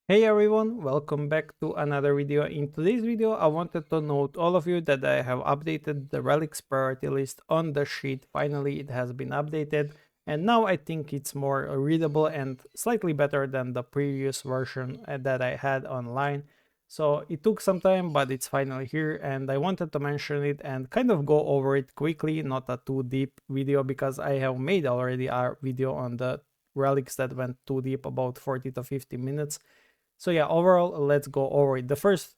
Hey everyone, welcome back to another video. In today's video, I wanted to note all of you that I have updated the relics priority list on the sheet. Finally, it has been updated, and now I think it's more readable and slightly better than the previous version that I had online. So it took some time, but it's finally here, and I wanted to mention it and kind of go over it quickly, not a too deep video, because I have made already a video on the relics that went too deep, about 40 to 50 minutes. So yeah, overall, let's go over it. The first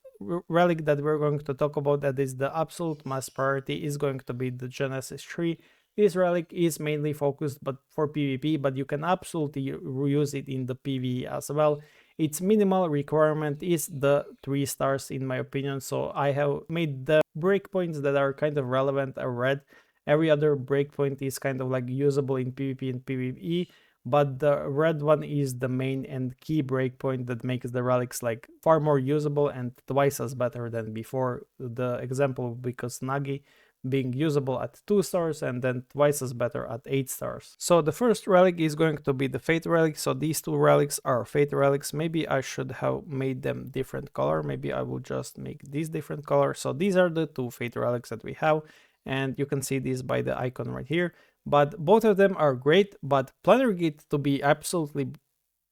relic that we're going to talk about that is the absolute mass priority is going to be the Genesis tree. This relic is mainly focused but for PvP, but you can absolutely reuse it in the PvE as well. Its minimal requirement is the 3 stars in my opinion, so I have made the breakpoints that are kind of relevant a red. Every other breakpoint is kind of like usable in PvP and PvE, but the red one is the main and key breakpoint that makes the relics like far more usable and twice as better than before. The example would be Kusanagi being usable at 2 stars and then twice as better at 8 stars. So the first relic is going to be the Fate relic. So these two relics are Fate relics. Maybe I should have made them different color. Maybe I will just make these different color. So these are the two Fate relics that we have, and you can see this by the icon right here. But both of them are great, but Planner Gate to be absolutely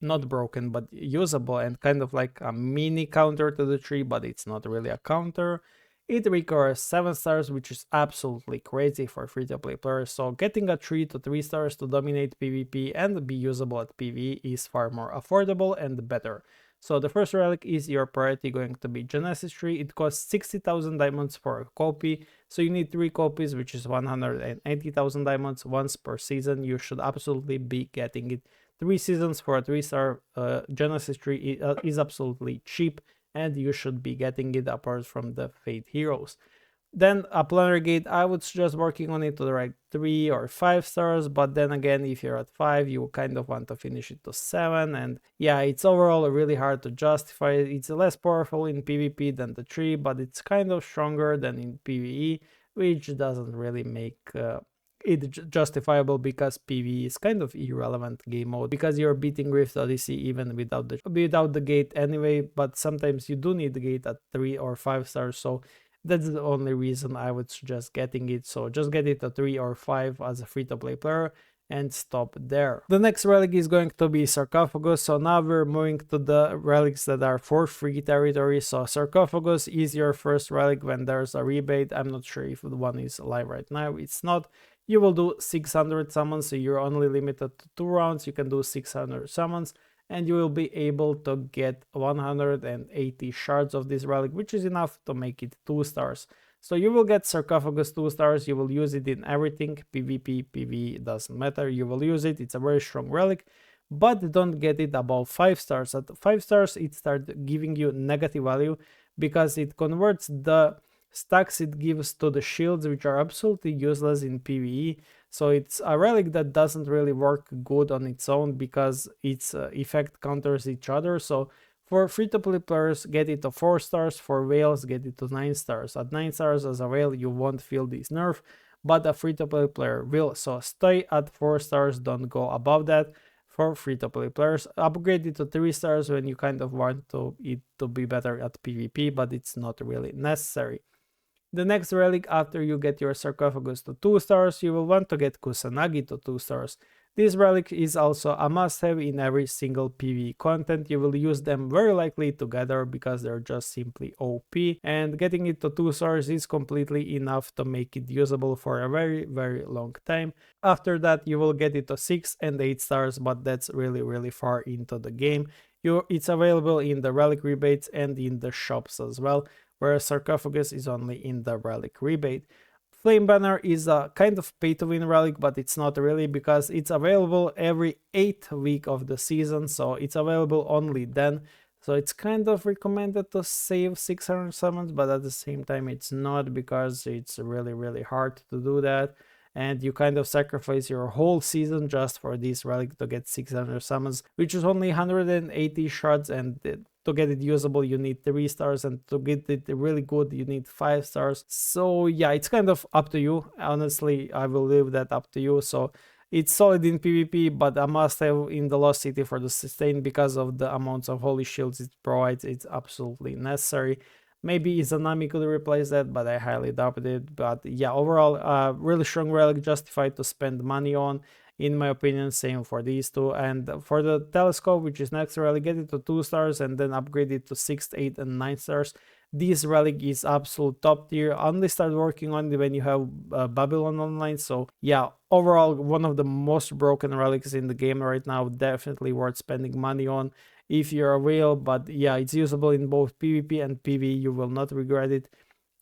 not broken, but usable and kind of like a mini counter to the tree, but it's not really a counter. It requires 7 stars, which is absolutely crazy for free-to-play players, so getting a 3 to 3 stars to dominate PvP and be usable at PvE is far more affordable and better. So the first relic is your priority going to be Genesis tree. It costs 60,000 diamonds for a copy, so you need 3 copies, which is 180,000 diamonds once per season. You should absolutely be getting it. 3 seasons for a 3-star Genesis tree is absolutely cheap, and you should be getting it apart from the Fate Heroes. Then a planner gate, I would suggest working on it to the right 3 or 5 stars, but then again, if you're at 5, you kind of want to finish it to 7, and yeah, it's overall really hard to justify it. It's less powerful in PvP than the 3, but it's kind of stronger than in PvE, which doesn't really make it justifiable because PvE is kind of irrelevant game mode because you're beating Rift Odyssey even without the gate anyway, but sometimes you do need the gate at 3 or 5 stars, so that's the only reason I would suggest getting it. So just get it at 3 or 5 as a free-to-play player and stop there. The next relic is going to be Sarcophagus. So now we're moving to the relics that are for free territory. So Sarcophagus is your first relic when there's a rebate. I'm not sure if the one is live right now. It's not. You will do 600 summons, so you're only limited to 2 rounds. You can do 600 summons, and you will be able to get 180 shards of this relic, which is enough to make it 2 stars. So you will get Sarcophagus 2 stars, you will use it in everything, PvP, PvE, doesn't matter, you will use it, it's a very strong relic, but don't get it above 5 stars. At 5 stars it starts giving you negative value because it converts the stacks it gives to the shields, which are absolutely useless in PvE. So it's a relic that doesn't really work good on its own because its effect counters each other. So for free-to-play players, get it to 4 stars. For whales, get it to 9 stars. At 9 stars as a whale, you won't feel this nerf, but a free-to-play player will. So stay at 4 stars, don't go above that. For free-to-play players, upgrade it to 3 stars when you kind of want it to be better at PvP, but it's not really necessary. The next relic after you get your Sarcophagus to 2 stars, you will want to get Kusanagi to 2 stars. This relic is also a must-have in every single PvE content. You will use them very likely together because they're just simply OP, and getting it to 2 stars is completely enough to make it usable for a very long time. After that, you will get it to 6 and 8 stars, but that's really far into the game. It's available in the relic rebates and in the shops as well, whereas Sarcophagus is only in the relic rebate. Flame Banner is a kind of pay-to-win relic, but it's not really because it's available every 8th week of the season, so it's available only then. So it's kind of recommended to save 600 summons, but at the same time it's not because it's really hard to do that. And you kind of sacrifice your whole season just for this relic to get 600 summons, which is only 180 shards, and to get it usable you need 3 stars, and to get it really good you need 5 stars. So yeah, it's kind of up to you. Honestly, I will leave that up to you. So It's solid in PvP, but a must-have in the Lost City for the sustain because of the amounts of holy shields it provides. It's absolutely necessary. Maybe Izanami could replace that, but I highly doubt it. But yeah, overall, really strong relic, justified to spend money on, in my opinion. Same for these two. And for the telescope, which is next relic, get it to 2 stars and then upgrade it to 6, 8, and 9 stars. This relic is absolute top tier. Only start working on it when you have Babylon online. So yeah, overall one of the most broken relics in the game right now. Definitely worth spending money on if you're a whale. But yeah, it's usable in both PvP and PvE. You will not regret it.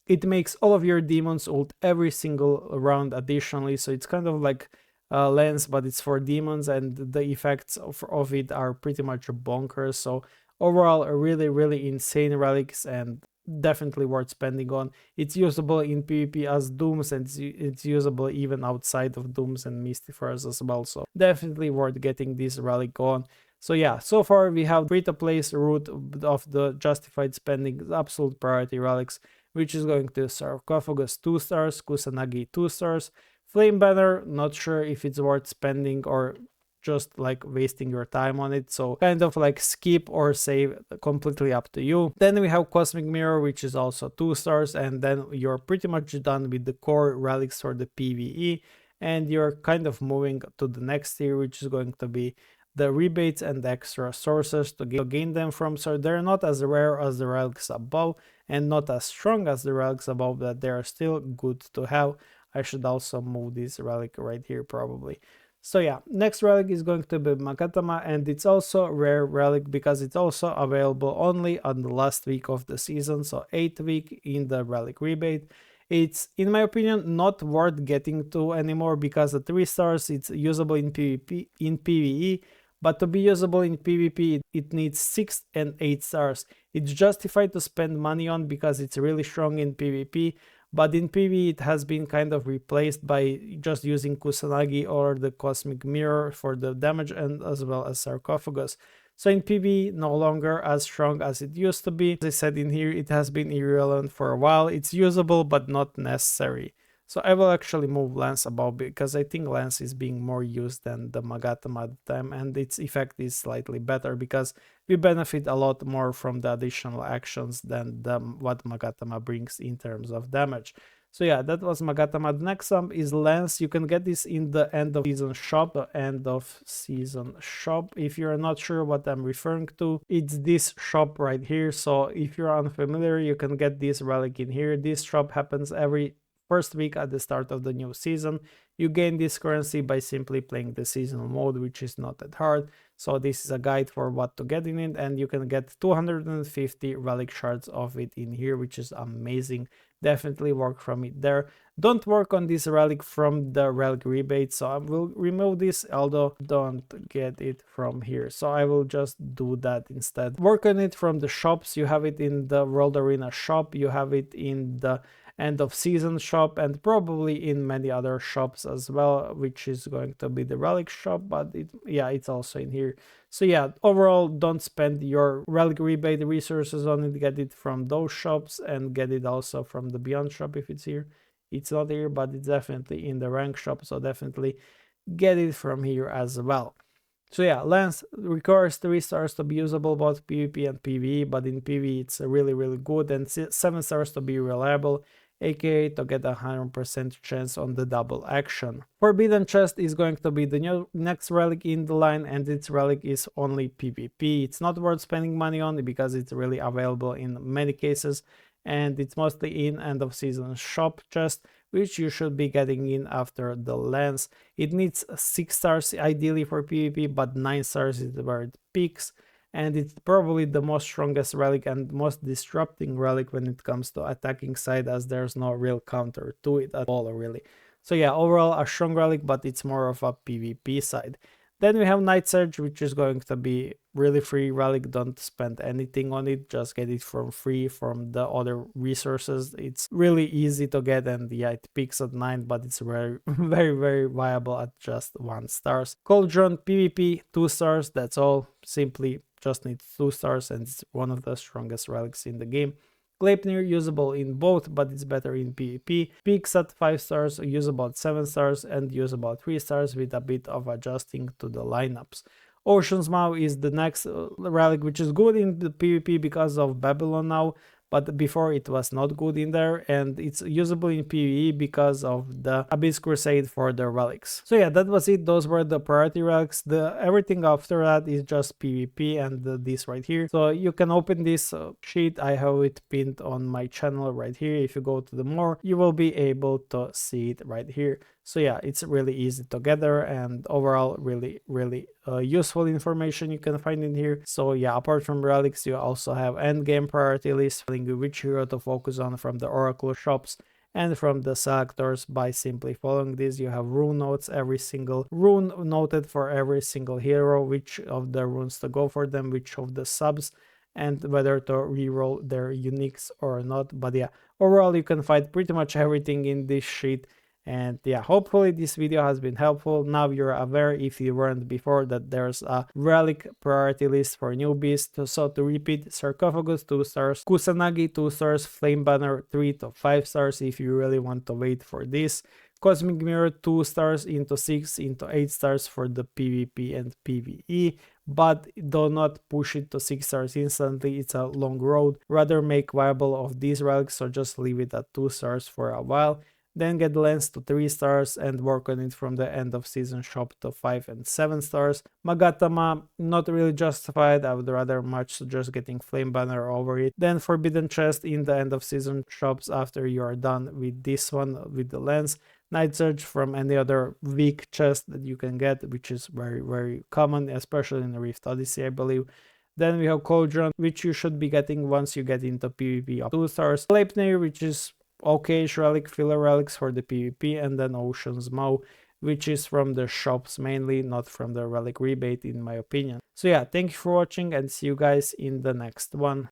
It makes all of your demons ult every single round additionally. So it's kind of like lens, but it's for demons, and the effects of it are pretty much bonkers. So overall, a really insane relics, and definitely worth spending on. It's usable in PvP as Dooms, and it's usable even outside of Dooms and Mystifers as well. So definitely worth getting this relic on. So yeah, so far we have free-to-place route of the justified spending absolute priority relics, which is going to Sarcophagus 2 stars, Kusanagi 2 stars, Flame Banner, not sure if it's worth spending or just like wasting your time on it, so kind of like skip or save, completely up to you. Then we have Cosmic Mirror, which is also 2 stars, and then you're pretty much done with the core relics for the PvE, and you're kind of moving to the next tier, which is going to be the rebates and the extra sources to gain them from. So they're not as rare as the relics above and not as strong as the relics above, but they are still good to have. I should also move this relic right here probably. So yeah, next relic is going to be Magatama, and it's also a rare relic because it's also available only on the last week of the season, so 8th week in the relic rebate. It's, in my opinion, not worth getting to anymore because at 3 stars it's usable in PvE, but to be usable in PvP it needs 6 and 8 stars. It's justified to spend money on because it's really strong in PvP, but in PvE it has been kind of replaced by just using Kusanagi or the Cosmic Mirror for the damage, and as well as Sarcophagus. So in PvE, no longer as strong as it used to be. As I said in here, it has been irrelevant for a while. It's usable but not necessary. So I will actually move Lance above because I think Lance is being more used than the Magatama at the time, and its effect is slightly better because we benefit a lot more from the additional actions than what Magatama brings in terms of damage. So yeah, that was Magatama. The next one is Lance. You can get this in the end of season shop. The end of season shop. If you're not sure what I'm referring to, it's this shop right here. So if you're unfamiliar, you can get this relic in here. This shop happens every first week at the start of the new season. You gain this currency by simply playing the seasonal mode, which is not that hard. So this is a guide for what to get in it, and you can get 250 relic shards of it in here, which is amazing. Definitely work from it there. Don't work on this relic from the relic rebate, so I will remove this, although don't get it from here. So I will just do that instead. Work on it from the shops. You have it in the World Arena shop, you have it in the end of season shop, and probably in many other shops as well, which is going to be the relic shop, but it's also in here. So yeah, overall, don't spend your relic rebate resources on it. Get it from those shops and get it also from the Beyond shop if it's here. It's not here, but it's definitely in the rank shop, so definitely get it from here as well. So yeah, Lance requires 3 stars to be usable both PvP and PvE, but in PvE it's really good, and 7 stars to be reliable, aka to get a 100% chance on the double action. Forbidden Chest is going to be the next relic in the line, and its relic is only PvP. It's not worth spending money on because it's really available in many cases, and it's mostly in end of season shop chest, which you should be getting in after the lens. It needs 6 stars ideally for PvP, but 9 stars is where it peaks, and it's probably the most strongest relic and most disrupting relic when it comes to attacking side, as there's no real counter to it at all really. So yeah, overall a strong relic, but it's more of a PvP side. Then we have Night Surge, which is going to be really free relic. Don't spend anything on it, just get it from free from the other resources. It's really easy to get, and yeah, it peaks at 9, but it's very viable at just 1 stars. Cauldron PvP 2 stars, that's all. Simply just need 2 stars, and it's one of the strongest relics in the game. Gleipnir usable in both, but it's better in PvP. Peaks at 5 stars, usable at 7 stars, and usable at 3 stars with a bit of adjusting to the lineups. Ocean's Maw is the next relic, which is good in the PvP because of Babylon now, but before it was not good in there, and it's usable in PvE because of the Abyss Crusade for the relics. So yeah, that was it. Those were the priority relics. Everything after that is just PvP and this right here. So you can open this sheet. I have it pinned on my channel right here. If you go to the more, you will be able to see it right here. So yeah, it's really easy to gather, and overall really useful information you can find in here. So yeah, apart from relics, you also have endgame priority list telling you which hero to focus on from the oracle shops and from the selectors. By simply following this, you have rune notes, every single rune noted for every single hero, which of the runes to go for them, which of the subs, and whether to reroll their uniques or not. But yeah, overall you can find pretty much everything in this sheet. And yeah, hopefully this video has been helpful. Now you're aware, if you weren't before, that there's a relic priority list for newbies. So to repeat, Sarcophagus 2 stars, Kusanagi 2 stars, Flame Banner 3 to 5 stars if you really want to wait for this. Cosmic Mirror 2 stars into 6 into 8 stars for the PvP and PvE, but do not push it to 6 stars instantly, it's a long road. Rather make viable of these relics, so just leave it at 2 stars for a while. Then get Lens to 3 stars and work on it from the end of season shop to 5 and 7 stars. Magatama, not really justified, I would rather much suggest getting Flame Banner over it. Then Forbidden Chest in the end of season shops after you are done with this one, with the Lens. Night Surge from any other weak chest that you can get, which is very common, especially in Rift Odyssey, I believe. Then we have Cauldron, which you should be getting once you get into PvP of 2 stars. Gleipnir, which is okay relic, filler relics for the PvP, and then Ocean's Maw, which is from the shops mainly, not from the relic rebate in my opinion. So yeah, thank you for watching and see you guys in the next one.